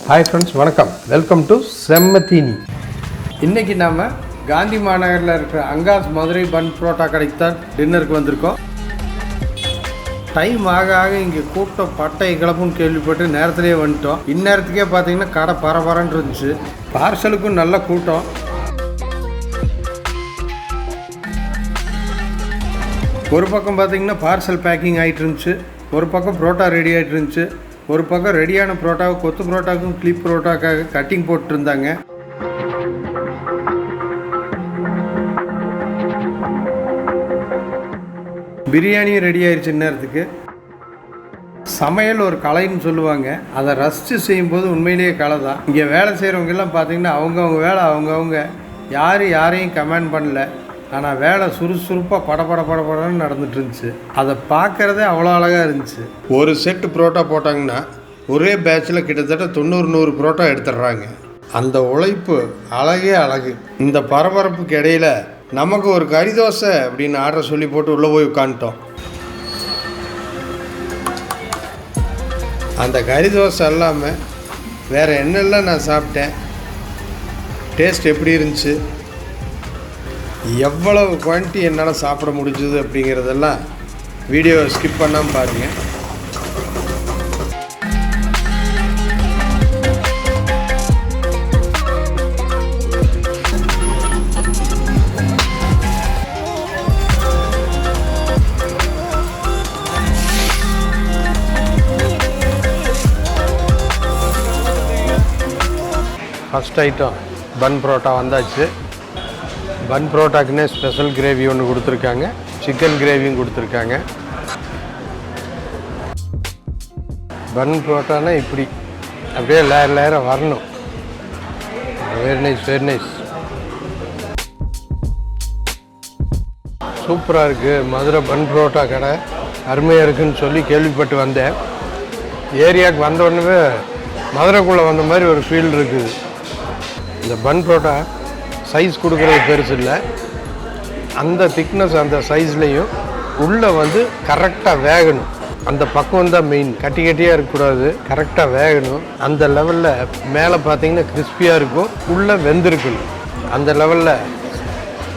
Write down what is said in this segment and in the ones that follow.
Hi friends, வணக்கம். Welcome to செம்ம தீனி. இன்றைக்கி நாம் காந்திமா நகரில் இருக்கிற அங்காஸ் மதுரை பன் பரோட்டா கடைக்கு தான் டின்னருக்கு வந்திருக்கோம். டைம் ஆக ஆக இங்கே கூட்டம் பட்டை கிளப்புன்னு கேள்விப்பட்டு நேரத்துலேயே வந்துட்டோம். இந்நேரத்துக்கே பார்த்தீங்கன்னா கடை பரபரன்னு இருந்துச்சு. பார்சலுக்கும் நல்ல கூட்டம். ஒரு பக்கம் பார்த்தீங்கன்னா பார்சல் பேக்கிங் ஆகிட்டு இருந்துச்சு, ஒரு பக்கம் பரோட்டா ரெடி ஆகிட்டு இருந்துச்சு, ஒரு பக்கம் ரெடியான பரோட்டாவை கொத்து பரோட்டாவுக்கும் கிளிப் பரோட்டாக்காக கட்டிங் போட்டுருந்தாங்க. பிரியாணியும் ரெடி ஆயிடுச்சு. நேரத்துக்கு சமையல் ஒரு கலைன்னு சொல்லுவாங்க. அதை ரசித்து செய்யும்போது உண்மையிலேயே கலை தான். இங்கே வேலை செய்கிறவங்கெல்லாம் பார்த்தீங்கன்னா அவங்கவுங்க வேலை அவங்கவுங்க, யாரையும் கமெண்ட் பண்ணல. ஆனால் வேலை சுறுசுறுப்பாக படப்படன்னு நடந்துட்டு இருந்துச்சு. அதை பார்க்குறதே அவ்வளோ அழகாக இருந்துச்சு. ஒரு செட்டு புரோட்டா போட்டாங்கன்னா ஒரே பேட்சில் கிட்டத்தட்ட 90-100 புரோட்டா எடுத்துடுறாங்க. அந்த உழைப்பு அழகே அழகு. இந்த பரபரப்புக்கு இடையில் நமக்கு ஒரு கறி தோசை அப்படின்னு ஆர்டர் சொல்லி போட்டு உள்ளே போய் உட்காந்துட்டோம். அந்த கறி தோசை இல்லாமல் வேறு என்னெல்லாம் நான் சாப்பிட்டேன், டேஸ்ட் எப்படி இருந்துச்சு, எவ்வளவு குவான்டிட்டி என்னால் சாப்பிட முடிஞ்சது அப்படிங்கிறதெல்லாம் வீடியோ ஸ்கிப் பண்ணாமல் பாருங்கள். ஃபஸ்ட் ஐட்டம் பன் பரோட்டா வந்தாச்சு. பன் பரோட்டாக்குன்னே ஸ்பெஷல் கிரேவி ஒன்று கொடுத்துருக்காங்க, சிக்கன் கிரேவியும் கொடுத்துருக்காங்க. பன் பரோட்டானா இப்படி அப்படியே லேயராக வரணும். Very nice. சூப்பராக இருக்குது. மதுரை பன் பரோட்டா கடை அருமையாக இருக்குதுன்னு சொல்லி கேள்விப்பட்டு வந்தேன். ஏரியாவுக்கு வந்தோடனே மதுரைக்குள்ளே வந்த மாதிரி ஒரு ஃபீல் இருக்குது. இந்த பன் பரோட்டா சைஸ் கொடுக்குறது பெருசு இல்லை, அந்த திக்னஸ் அந்த சைஸ்லேயும் உள்ளே வந்து கரெக்டாக வேகணும். அந்த பக்கம் தான் மெயின். கட்டியாக இருக்கக்கூடாது, கரெக்டாக வேகணும். அந்த லெவலில் மேலே பார்த்தீங்கன்னா கிறிஸ்பியாக இருக்கும், உள்ளே வெந்திருக்கணும். அந்த லெவலில்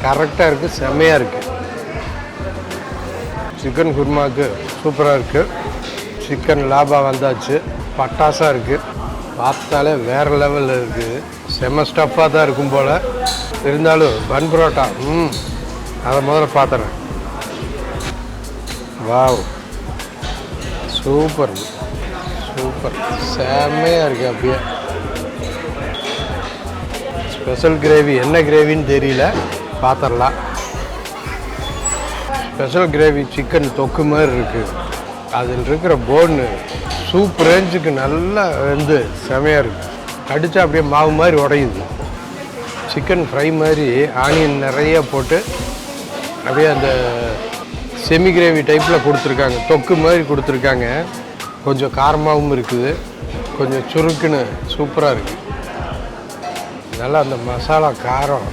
கரெக்டாக இருக்குது, செம்மையாக இருக்குது. சிக்கன் குருமாவுக்கு சூப்பராக இருக்குது. சிக்கன் லாபா வந்தாச்சு, பட்டாசாக இருக்குது. பார்த்தாலே வேறு லெவலில் இருக்குது. செம்ம ஸ்டஃப்பாக தான் இருக்கும் போல். இருந்தாலும் பன் பரோட்டா அதை முதல்ல பார்த்துறேன். வாவ், சூப்பர் செம்மையாக இருக்குது. அப்படியே ஸ்பெஷல் கிரேவி என்ன கிரேவின்னு தெரியல, பார்த்துடலாம். ஸ்பெஷல் கிரேவி சிக்கன் தொக்கு மாதிரி இருக்குது. அதில் இருக்கிற போன்னு சூப் ரேஞ்சுக்கு நல்லா வந்து செமையாக இருக்குது. கடிச்சா அப்படியே மாவு மாதிரி உடையுது. சிக்கன் ஃப்ரை மாதிரி ஆனியன் நிறைய போட்டு அப்படியே அந்த செமி கிரேவி டைப்பில் கொடுத்துருக்காங்க, தொக்கு மாதிரி கொடுத்துருக்காங்க. கொஞ்சம் காரமாகவும் இருக்குது, கொஞ்சம் சுருக்குன்னு சூப்பராக இருக்குது. நல்லா அந்த மசாலா காரம்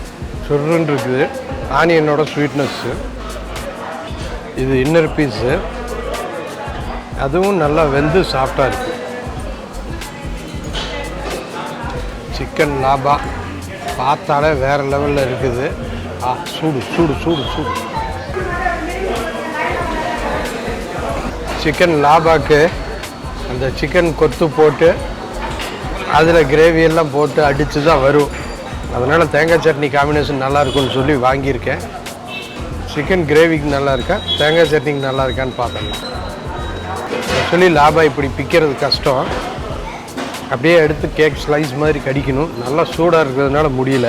சுருன்னு இருக்குது. ஆனியனோட ஸ்வீட்னஸ்ஸு. இது இன்னர் பீஸு, அதுவும் நல்லா வெந்து சாஃப்டாக இருக்குது. சிக்கன் லாபா பார்த்தாலே வேறு லெவலில் இருக்குது. சூடு. சிக்கன் லாபாக்கு அந்த சிக்கன் கொத்து போட்டு அதில் கிரேவியெல்லாம் போட்டு அடித்து தான் வரும். அதனால் தேங்காய் சட்னி காம்பினேஷன் நல்லாயிருக்குன்னு சொல்லி வாங்கியிருக்கேன். சிக்கன் கிரேவிக்கு நல்லா இருக்கா, தேங்காய் சட்னிக்கு நல்லா இருக்கான்னு பார்த்துடலாம். ஆக்சுவலி லாபா இப்படி பிக்கிறது கஷ்டம். அப்படியே எடுத்து கேக் ஸ்லைஸ் மாதிரி கடிக்கணும். நல்லா சூடாக இருக்கிறதுனால முடியல.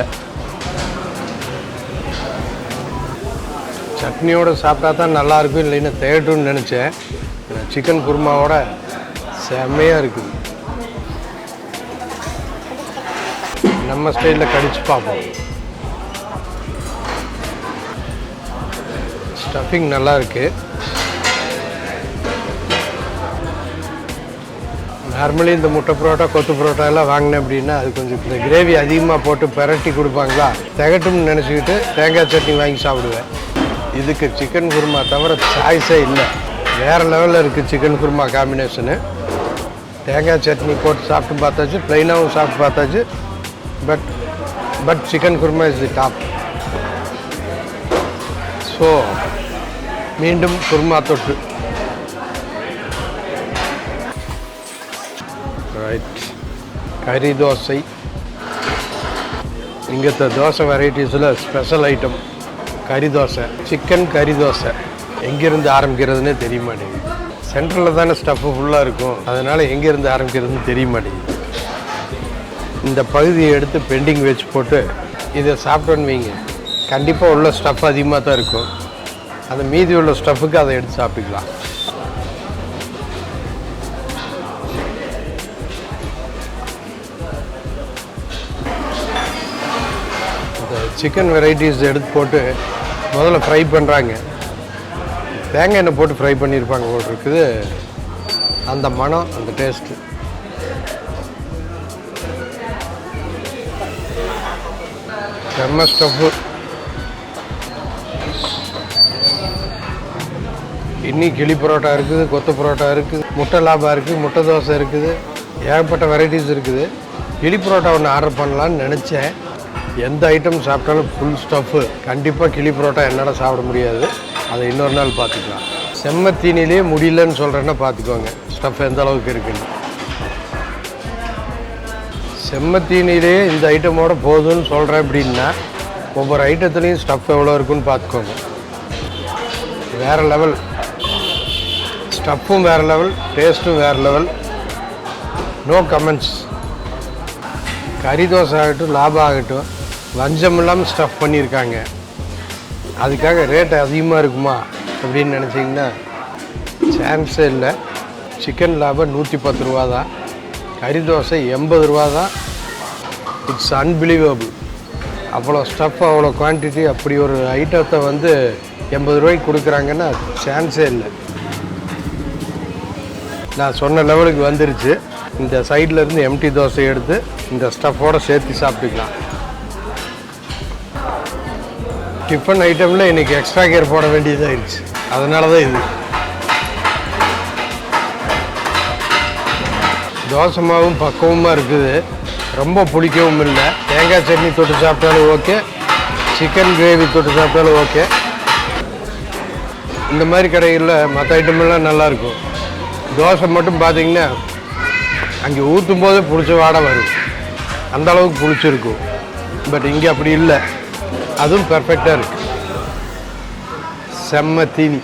சட்னியோடு சாப்பிட்டா தான் நல்லாயிருக்கும், இல்லைன்னா தேட்டுன்னு நினச்சேன். சிக்கன் குருமாவோட செம்மையாக இருக்குது. நம்ம ஸ்டைலில் கடிச்சு பார்ப்போம். ஸ்டஃபிங் நல்லா இருக்குது. நார்மலி இந்த முட்டை பரோட்டா கொத்து பரோட்டா எல்லாம் வாங்கினேன் அப்படின்னா அது கொஞ்சம் இந்த கிரேவி அதிகமாக போட்டு பெரட்டி கொடுப்பாங்களா, திகட்டும்னு நினச்சிக்கிட்டு தேங்காய் சட்னி வாங்கி சாப்பிடுவேன். இதுக்கு சிக்கன் குருமா தவிர சாய்ஸே இல்லை. வேறு லெவலில் இருக்குது சிக்கன் குருமா காம்பினேஷனு. தேங்காய் சட்னி போட்டு சாப்பிட்டு பார்த்தாச்சு, ப்ளைனாகவும் சாப்பிட்டு பார்த்தாச்சு. But chicken kurma is the top. So மீண்டும் குருமா தொட்டு. ரைட், கறி தோசை. இங்கத்த தோசை வெரைட்டிஸில் ஸ்பெஷல் ஐட்டம் கறி தோசை, சிக்கன் கறி தோசை. எங்கேருந்து ஆரம்பிக்கிறதுனே தெரிய மாட்டேங்குது. சென்ட்ரலில் தானே ஸ்டஃப்பு ஃபுல்லாக இருக்கும், அதனால் எங்கேருந்து ஆரம்பிக்கிறதுன்னு தெரிய மாட்டேங்குது. இந்த பகுதியை எடுத்து பெண்டிங் வச்சு போட்டு இதை சாப்பிட்டோன்னு வைங்க, கண்டிப்பாக உள்ள ஸ்டஃப் அதிகமாக தான் இருக்கும். அந்த மீதி உள்ள ஸ்டஃப்புக்கு அதை எடுத்து சாப்பிட்டுக்கலாம். இந்த சிக்கன் வெரைட்டிஸ் எடுத்து போட்டு முதல்ல ஃப்ரை பண்ணுறாங்க. தேங்காய் எண்ணெய் போட்டு ஃப்ரை பண்ணியிருப்பாங்க போல் இருக்குது. அந்த மனம், அந்த டேஸ்ட்டு. செம்ம ஸ்டஃப்பு. இன்னி கிளி பரோட்டா இருக்குது, கொத்து பரோட்டா இருக்குது, முட்டை லாபா இருக்குது, முட்டை தோசை இருக்குது, ஏகப்பட்ட வெரைட்டிஸ் இருக்குது. கிளி பரோட்டா ஒன்று ஆர்டர் பண்ணலான்னு நினச்சேன். எந்த ஐட்டம் சாப்பிட்டாலும் ஃபுல் ஸ்டஃப்பு. கண்டிப்பாக கிளி பரோட்டா என்னால் சாப்பிட முடியாது, அதை இன்னொரு நாள் பார்த்துக்கலாம். செம்ம தீனிலே முடியலன்னு சொல்கிறேன்னா பார்த்துக்கோங்க ஸ்டஃப் எந்த அளவுக்கு இருக்குன்னு. செம்ம தீனிலே இந்த ஐட்டமோட போதும்னு சொல்கிறேன் அப்படின்னா ஒவ்வொரு ஐட்டத்துலேயும் ஸ்டஃப் எவ்வளோ இருக்குன்னு பார்த்துக்கோங்க. வேறு லெவல். ஸ்டஃப்பும் வேறு லெவல், டேஸ்ட்டும் வேறு லெவல். No comments. கறி தோசை ஆகட்டும், லாபம் ஆகட்டும், வஞ்சம் இல்லாமல் ஸ்டஃப் பண்ணியிருக்காங்க. அதுக்காக ரேட் அதிகமாக இருக்குமா அப்படின்னு நினச்சிங்கன்னா சான்ஸே இல்லை. சிக்கன் லாபம் 110 ரூபா தான், கறி தோசை 80 ரூபா தான். It's unbelievable. அவ்வளோ ஸ்டஃப், அவ்வளோ குவான்டிட்டி, அப்படி ஒரு ஐட்டத்தை வந்து 80 ரூபாய்க்கு கொடுக்குறாங்கன்னா சான்ஸே இல்லை. நான் சொன்ன லெவலுக்கு வந்துருச்சு. இந்த சைட்லேருந்து எம்டி தோசை எடுத்து இந்த ஸ்டஃப்போடு சேர்த்து சாப்பிட்டுக்கலாம். டிஃபன் ஐட்டமில் இன்றைக்கி எக்ஸ்ட்ரா கேர் போட வேண்டியதாகிடுச்சு, அதனால தான் இது. தோசை மாவும் பக்குவமாக இருக்குது, ரொம்ப புளிக்கவும் இல்லை. தேங்காய் சட்னி தொட்டு சாப்பிட்டாலும் ஓகே, சிக்கன் கிரேவி தொட்டு சாப்பிட்டாலும் ஓகே. இந்த மாதிரி கடைகளில் மற்ற ஐட்டமெல்லாம் நல்லாயிருக்கும். தோசை மட்டும் பார்த்திங்கன்னா அங்கே ஊற்றும் போதே புளிச்ச வாடை வரும், அந்த அளவுக்கு புளிச்சிருக்கும். பட் இங்கே அப்படி இல்லை, அதுவும் பெர்ஃபெக்டாக இருக்குது. செம்ம தீனி.